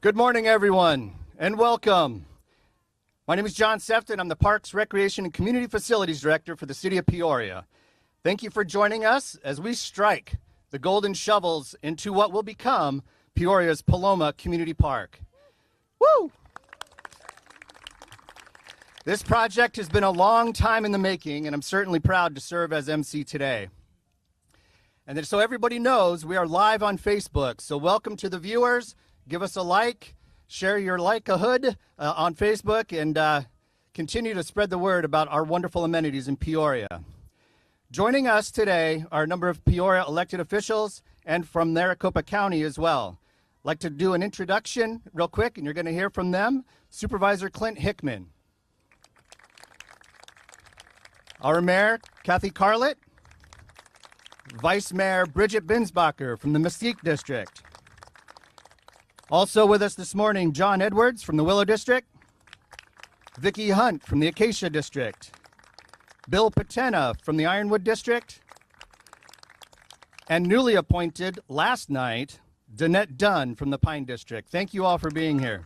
Good morning, everyone, and welcome. My name is John Sefton. I'm the Parks, Recreation, and Community Facilities Director for the City of Peoria. Thank you for joining us as we strike the golden shovels into what will become Peoria's Paloma Community Park. Woo! This project has been a long time in the making, and I'm certainly proud to serve as MC today. And then, so everybody knows, we are live on Facebook. So welcome to the viewers. Give us a like, share your like-a-hood on Facebook, and continue to spread the word about our wonderful amenities in Peoria. Joining us today are a number of Peoria elected officials and from Maricopa County as well. I'd like to do an introduction real quick, and you're going to hear from them. Supervisor Clint Hickman. Our Mayor, Kathy Carlett. Vice Mayor Bridget Binsbacher from the Mesquite District. Also with us this morning, John Edwards from the Willow District. Vicki Hunt from the Acacia District. Bill Patena from the Ironwood District. And newly appointed last night, Danette Dunn from the Pine District. Thank you all for being here.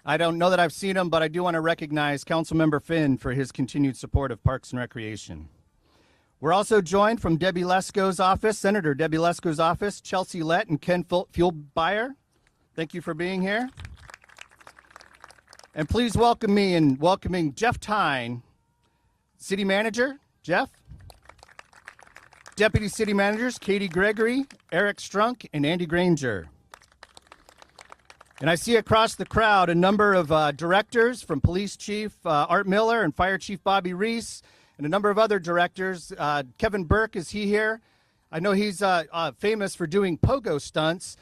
I don't know that I've seen him, but I do want to recognize Councilmember Finn for his continued support of Parks and Recreation. We're also joined from Debbie Lesko's office, Senator Debbie Lesko's office, Chelsea Lett and Ken Fuelbuyer. Thank you for being here. And please welcome me in welcoming Jeff Tyne, City Manager. Jeff. Deputy City Managers Katie Gregory, Eric Strunk, and Andy Granger. And I see across the crowd a number of directors, from Police Chief Art Miller and Fire Chief Bobby Reese, and a number of other directors. Kevin Burke, is he here? I know he's famous for doing pogo stunts.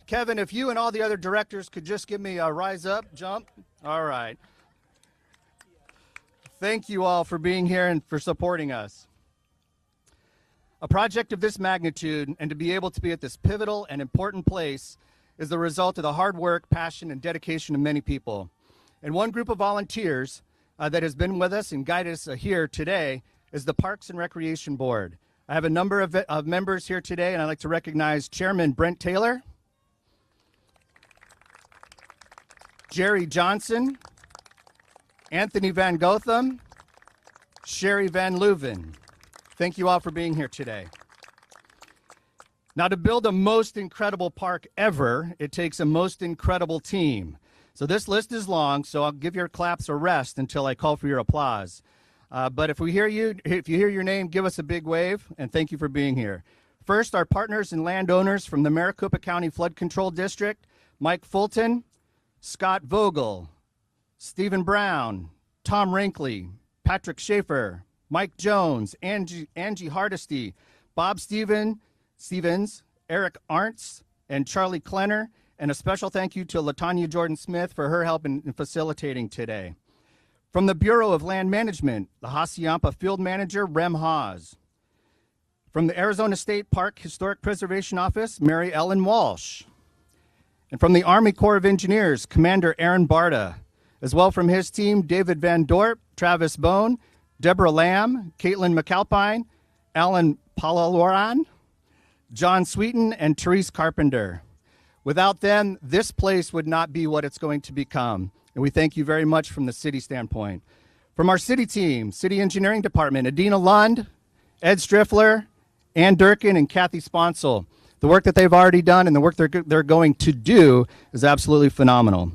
Kevin, if you and all the other directors could just give me a rise up, jump. All right. Thank you all for being here and for supporting us. A project of this magnitude, and to be able to be at this pivotal and important place, is the result of the hard work, passion, and dedication of many people. And one group of volunteers that has been with us and guided us here today is the Parks and Recreation Board. I have a number of members here today, and I'd like to recognize Chairman Brent Taylor, Jerry Johnson, Anthony Van Gotham, Sherry Van Leuven. Thank you all for being here today. Now, to build a most incredible park ever, it takes a most incredible team. So this list is long, so I'll give your claps a rest until I call for your applause. But if you hear your name, give us a big wave, and thank you for being here. First, our partners and landowners from the Maricopa County Flood Control District, Mike Fulton, Scott Vogel, Stephen Brown, Tom Rinkley, Patrick Schaefer, Mike Jones, Angie Hardesty, Bob Stevens, Eric Arntz, and Charlie Klenner, and a special thank you to LaTanya Jordan-Smith for her help in facilitating today. From the Bureau of Land Management, the Hassayampa Field Manager, Rem Haas. From the Arizona State Park Historic Preservation Office, Mary Ellen Walsh. And from the Army Corps of Engineers, Commander Aaron Barta. As well from his team, David Van Dorp, Travis Bone, Deborah Lamb, Caitlin McAlpine, Alan Palaloran, John Sweeten, and Therese Carpenter. Without them, this place would not be what it's going to become. And we thank you very much from the city standpoint. From our city team, City Engineering Department, Adina Lund, Ed Striffler, Ann Durkin, and Kathy Sponsel. The work that they've already done and the work they're going to do is absolutely phenomenal.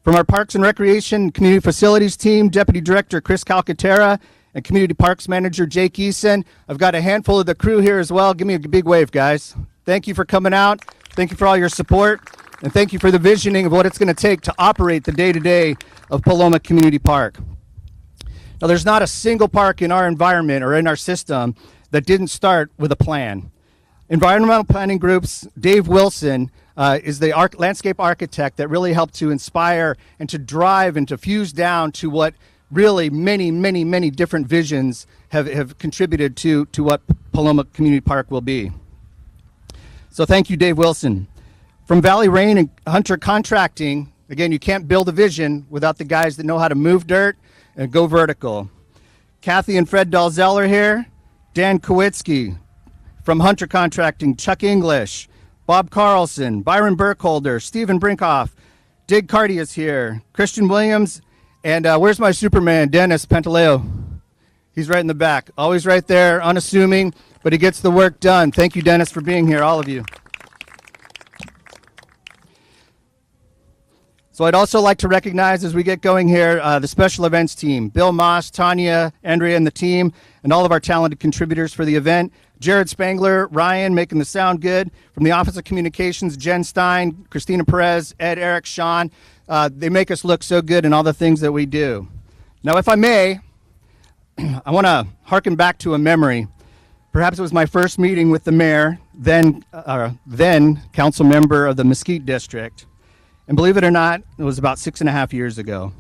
From our Parks and Recreation Community Facilities team, Deputy Director Chris Calcaterra and Community Parks Manager Jake Eason. I've got a handful of the crew here as well. Give me a big wave, guys. Thank you for coming out. Thank you for all your support. And thank you for the visioning of what it's going to take to operate the day-to-day of Paloma Community Park. Now, there's not a single park in our environment or in our system that didn't start with a plan. Environmental planning groups, Dave Wilson is the landscape architect that really helped to inspire and to drive and to fuse down to what really many different visions have contributed to what Paloma Community Park will be. So thank you, Dave Wilson. From Valley Rain and Hunter Contracting, again, you can't build a vision without the guys that know how to move dirt and go vertical. Kathy and Fred Dalzell are here. Dan Kowitsky from Hunter Contracting, Chuck English, Bob Carlson, Byron Burkholder, Stephen Brinkoff, Dig Carty is here, Christian Williams, and where's my Superman, Dennis Pantaleo? He's right in the back, always right there, unassuming, but he gets the work done. Thank you, Dennis, for being here, all of you. So I'd also like to recognize, as we get going here, the special events team, Bill Moss, Tanya, Andrea, and the team, and all of our talented contributors for the event. Jared Spangler, Ryan, making the sound good. From the Office of Communications, Jen Stein, Christina Perez, Ed, Eric, Sean. They make us look so good in all the things that we do. Now, if I may, I want to harken back to a memory. Perhaps it was my first meeting with the mayor, then council member of the Mesquite District. And believe it or not, it was about 6.5 years ago.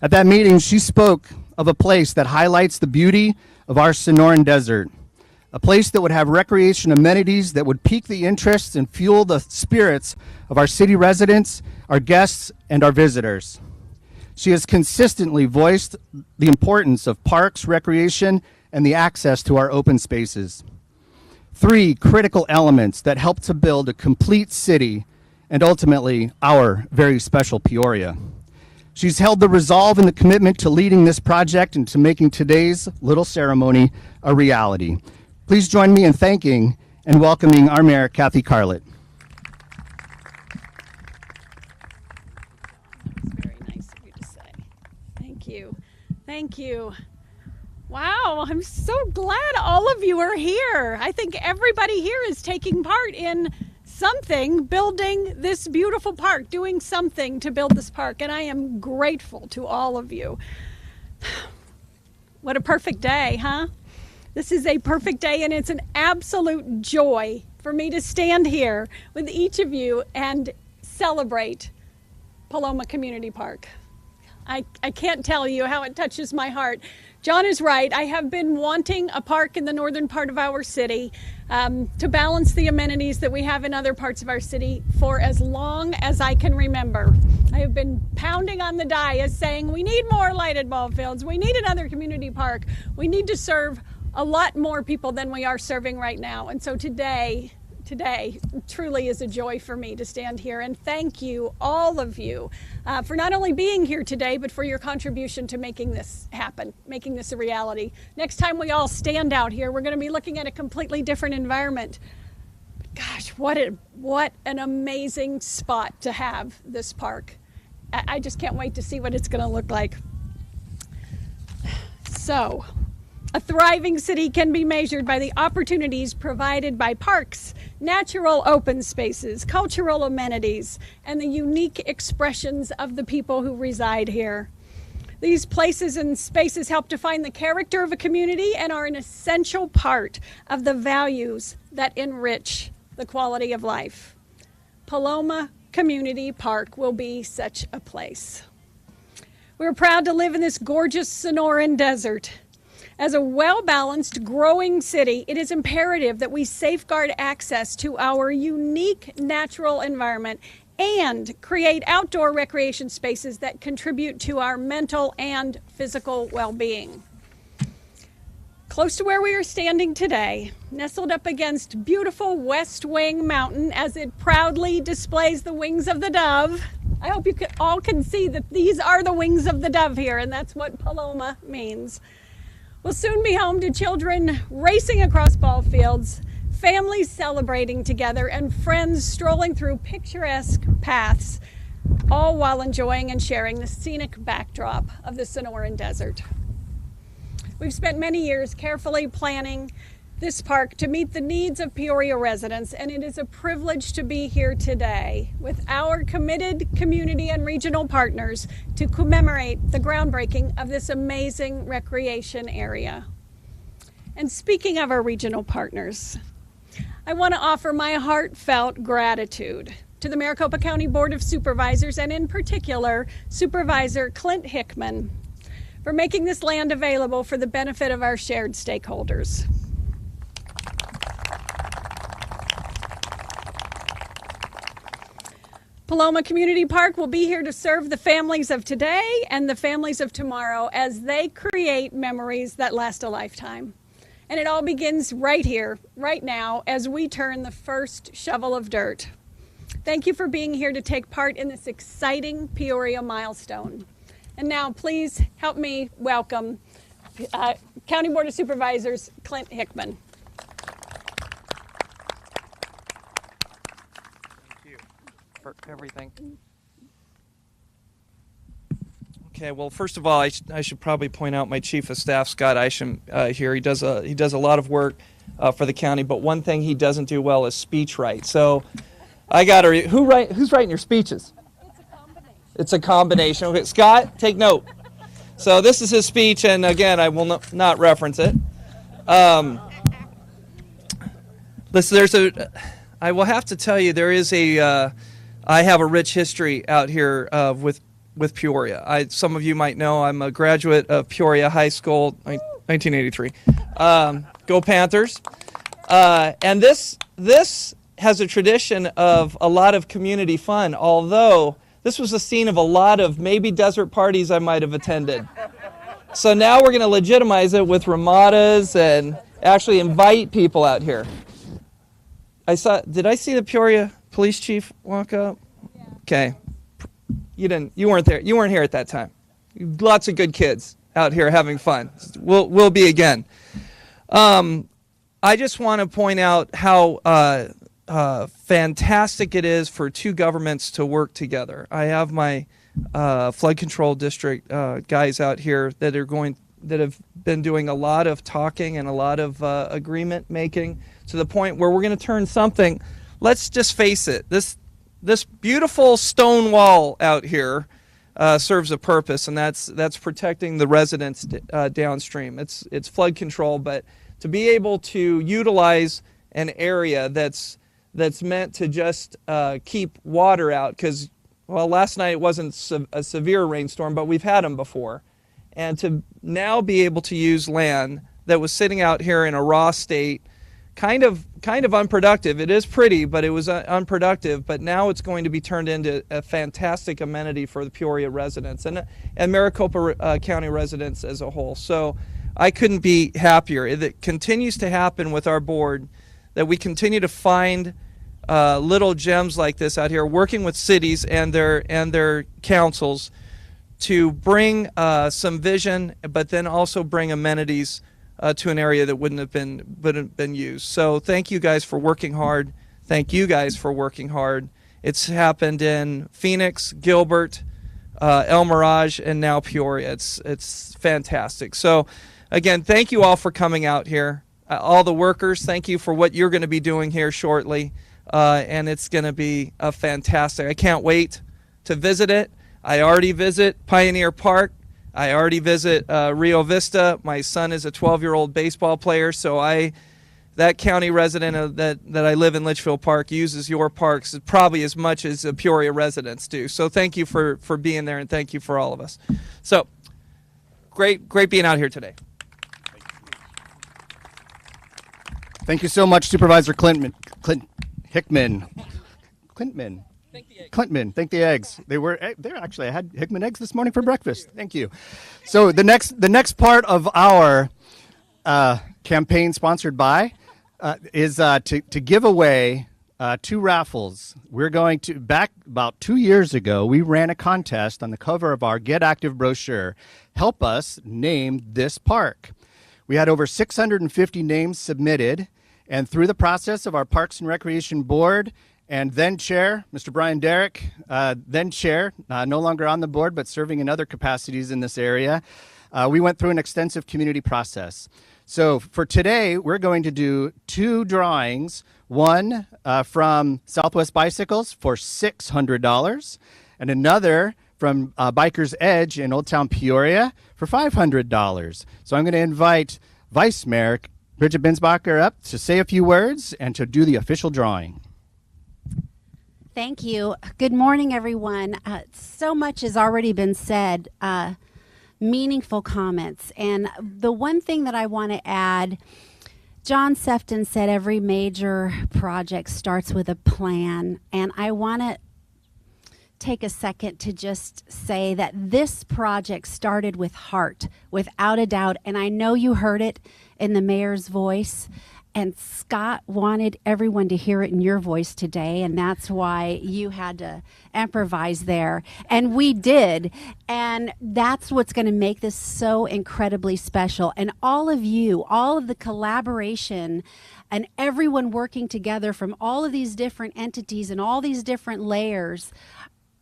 At that meeting, she spoke of a place that highlights the beauty of our Sonoran Desert, a place that would have recreation amenities that would pique the interests and fuel the spirits of our city residents, our guests, and our visitors. She has consistently voiced the importance of parks, recreation, and the access to our open spaces. 3 critical elements that help to build a complete city and ultimately our very special Peoria. She's held the resolve and the commitment to leading this project and to making today's little ceremony a reality. Please join me in thanking and welcoming our Mayor, Kathy Carlett. That's very nice of you to say. Thank you. Thank you. Wow, I'm so glad all of you are here. I think everybody here is taking part in something, building this beautiful park, doing something to build this park, and I am grateful to all of you. What a perfect day, huh? This is a perfect day, and it's an absolute joy for me to stand here with each of you and celebrate Paloma Community Park. I can't tell you how it touches my heart. John is right. I have been wanting a park in the northern part of our city to balance the amenities that we have in other parts of our city for as long as I can remember. I have been pounding on the dais saying we need more lighted ball fields. We need another community park. We need to serve a lot more people than we are serving right now. And so today truly is a joy for me to stand here and thank you, all of you, for not only being here today, but for your contribution to making this happen, making this a reality. Next time we all stand out here, we're going to be looking at a completely different environment. Gosh, what an amazing spot to have this park. I just can't wait to see what it's going to look like. So, a thriving city can be measured by the opportunities provided by parks, natural open spaces, cultural amenities, and the unique expressions of the people who reside here. These places and spaces help define the character of a community and are an essential part of the values that enrich the quality of life. Paloma Community Park will be such a place. We're proud to live in this gorgeous Sonoran Desert. As a well-balanced, growing city, it is imperative that we safeguard access to our unique natural environment and create outdoor recreation spaces that contribute to our mental and physical well-being. Close to where we are standing today, nestled up against beautiful West Wing Mountain as it proudly displays the wings of the dove. I hope you all can see that these are the wings of the dove here, and that's what Paloma means. We'll soon be home to children racing across ball fields, families celebrating together, and friends strolling through picturesque paths, all while enjoying and sharing the scenic backdrop of the Sonoran Desert. We've spent many years carefully planning this park to meet the needs of Peoria residents, and it is a privilege to be here today with our committed community and regional partners to commemorate the groundbreaking of this amazing recreation area. And speaking of our regional partners, I want to offer my heartfelt gratitude to the Maricopa County Board of Supervisors, and in particular, Supervisor Clint Hickman, for making this land available for the benefit of our shared stakeholders. Paloma Community Park will be here to serve the families of today and the families of tomorrow as they create memories that last a lifetime. And it all begins right here, right now, as we turn the first shovel of dirt. Thank you for being here to take part in this exciting Peoria milestone. And now please help me welcome County Board of Supervisors Clint Hickman. Thank you for everything. Okay, well, first of all, I should probably point out my Chief of Staff, Scott Isham, here. He does a lot of work for the county, but one thing he doesn't do well is speech write. So I got to who's writing your speeches? It's a combination. It's a combination. Okay, Scott, take note. So this is his speech, and again, I will not reference it. Listen, I will have to tell you, there is I have a rich history out here with Peoria. Some of you might know I'm a graduate of Peoria High School, 1983. Go Panthers! And this has a tradition of a lot of community fun, although this was the scene of a lot of maybe desert parties I might have attended. So now we're going to legitimize it with ramadas and actually invite people out here. Did I see the Peoria police chief walk up? Yeah. Okay. You weren't there. You weren't here at that time. Lots of good kids out here having fun. We'll be again. I just want to point out how fantastic it is for two governments to work together. I have my flood control district guys out here that have been doing a lot of talking and a lot of agreement making to the point where we're going to turn something. Let's just face it. This beautiful stone wall out here serves a purpose, and that's protecting the residents downstream. It's flood control, but to be able to utilize an area that's meant to just keep water out, because, well, last night it wasn't a severe rainstorm, but we've had them before. And to now be able to use land that was sitting out here in a raw state, kind of unproductive. It is pretty, but it was unproductive. But now it's going to be turned into a fantastic amenity for the Peoria residents and Maricopa County residents as a whole. So I couldn't be happier. It continues to happen with our board, that we continue to find little gems like this out here, working with cities and their councils to bring some vision, but then also bring amenities to an area that wouldn't have been used. So thank you guys for working hard. Thank you guys for working hard. It's happened in Phoenix, Gilbert, El Mirage, and now Peoria. It's fantastic. So again, thank you all for coming out here. All the workers, thank you for what you're going to be doing here shortly. And it's going to be a fantastic. I can't wait to visit it. I already visit Pioneer Park. I already visit Rio Vista. My son is a 12-year-old baseball player, so that county resident that I live in Litchfield Park uses your parks probably as much as the Peoria residents do. So thank you for being there, and thank you for all of us. So great being out here today. Thank you so much, Supervisor Hickman. Clintman, thank the eggs. I had Hickman eggs this morning for breakfast. Thank you. So the next part of our campaign, sponsored by, is to give away 2 raffles. We're going to, back about 2 years ago, we ran a contest on the cover of our Get Active brochure. Help us name this park. We had over 650 names submitted, and through the process of our Parks and Recreation Board and then Chair, Mr. Brian Derrick, then Chair, no longer on the board, but serving in other capacities in this area, we went through an extensive community process. So for today, we're going to do 2 drawings, one from Southwest Bicycles for $600, and another from Biker's Edge in Old Town Peoria for $500. So I'm going to invite Vice Mayor Bridget Binsbacher up to say a few words and to do the official drawing. Thank you. Good morning, everyone. So much has already been said, meaningful comments. And the one thing that I want to add, John Sefton said every major project starts with a plan. And I want to take a second to just say that this project started with heart, without a doubt. And I know you heard it in the mayor's voice. And Scott wanted everyone to hear it in your voice today, and that's why you had to improvise there. And we did. And that's what's going to make this so incredibly special. And all of you, all of the collaboration, and everyone working together from all of these different entities and all these different layers,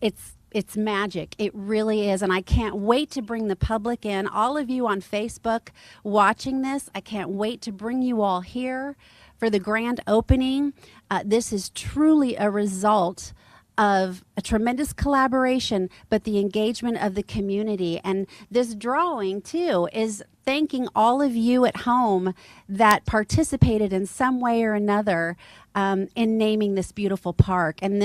it's magic. It really is. And I can't wait to bring the public in. All of you on Facebook watching this, I can't wait to bring you all here for the grand opening. This is truly a result of a tremendous collaboration, but the engagement of the community. And this drawing, too, is thanking all of you at home that participated in some way or another in naming this beautiful park. And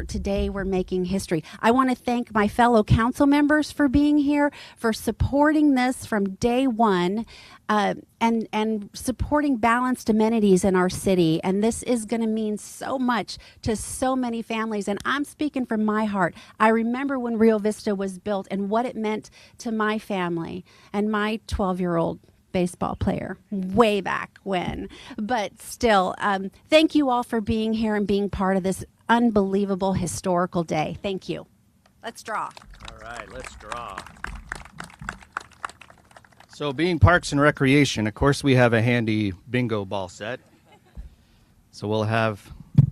today we're making history. I want to thank my fellow council members for being here, for supporting this from day one, and supporting balanced amenities in our city. And this is going to mean so much to so many families. And I'm speaking from my heart. I remember when Rio Vista was built and what it meant to my family and my 12-year-old baseball player way back when. But still, thank you all for being here and being part of this unbelievable historical day. Thank you. Let's draw. All right, let's draw. So being Parks and Recreation, of course, we have a handy bingo ball set. So we'll have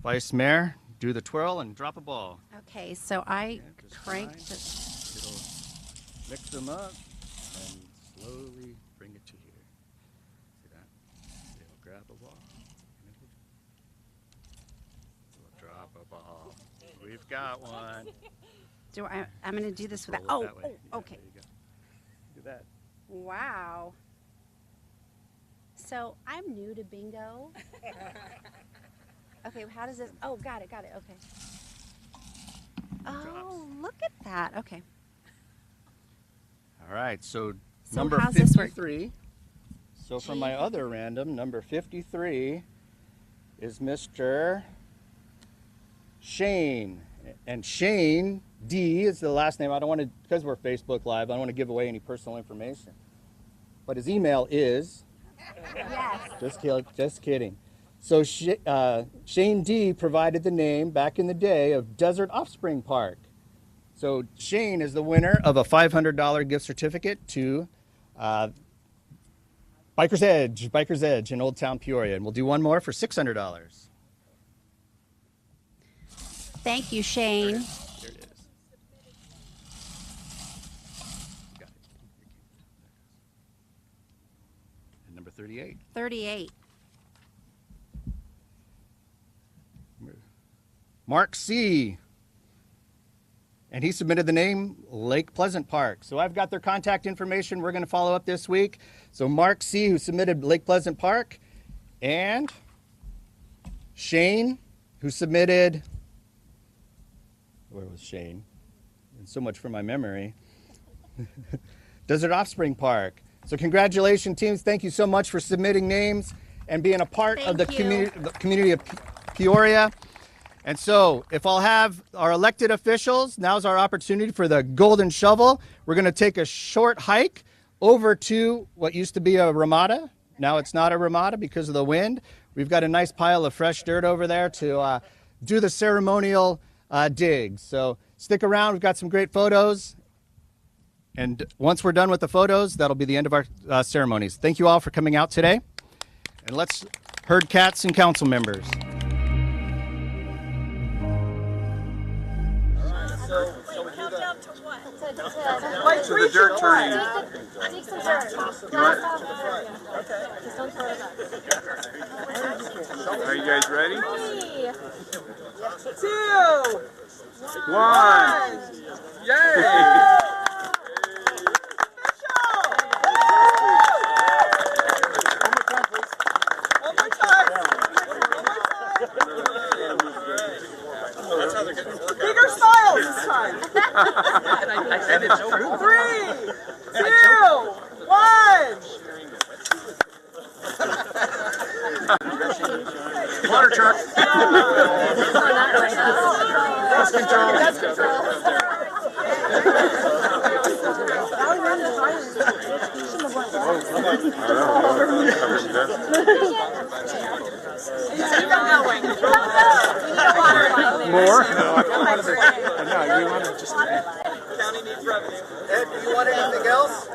Vice Mayor do the twirl and drop a ball. Okay, so I cranked it. It'll mix them up and slowly bring it to here. See that? It'll grab a ball. It'll drop a ball. We've got one. I'm going to do this with that. Roll Oh, it that way. Yeah, okay. there you go. Do that. Wow. So I'm new to bingo. Okay, how does this? Oh, got it. Okay. Oh, look at that. Okay. All right, so So number how's this work? 53. So from my other random, number 53 is Mr. Shane. And Shane D is the last name. I don't want to, because we're Facebook Live, I don't want to give away any personal information. But his email is, Yes. just kidding. So Shane D provided the name back in the day of Desert Offspring Park. So Shane is the winner of a $500 gift certificate to Biker's Edge in Old Town Peoria. And we'll do one more for $600. Thank you, Shane. There it is. Got it. And number 38. 38. Mark C. And he submitted the name Lake Pleasant Park. So I've got their contact information. We're going to follow up this week. So Mark C., who submitted Lake Pleasant Park, and Shane, who submitted, where was Shane? And so much for my memory. Desert Offspring Park. So congratulations, teams. Thank you so much for submitting names and being a part of the community of Peoria. And so if I'll have our elected officials, now's our opportunity for the golden shovel. We're going to take a short hike over to what used to be a ramada. Now it's not a ramada because of the wind. We've got a nice pile of fresh dirt over there to do the ceremonial dig. So stick around. We've got some great photos. And once we're done with the photos, that'll be the end of our ceremonies. Thank you all for coming out today. And let's herd cats and council members. To the dirt turning. Dig some dirt. Just don't throw it up. Are you guys ready? 2, 1. Yay! One more time. Bigger smiles this time. And it's true. 3, 2, 1. Water truck. More? No, we want to just. County needs revenue. Ed, do you want anything else?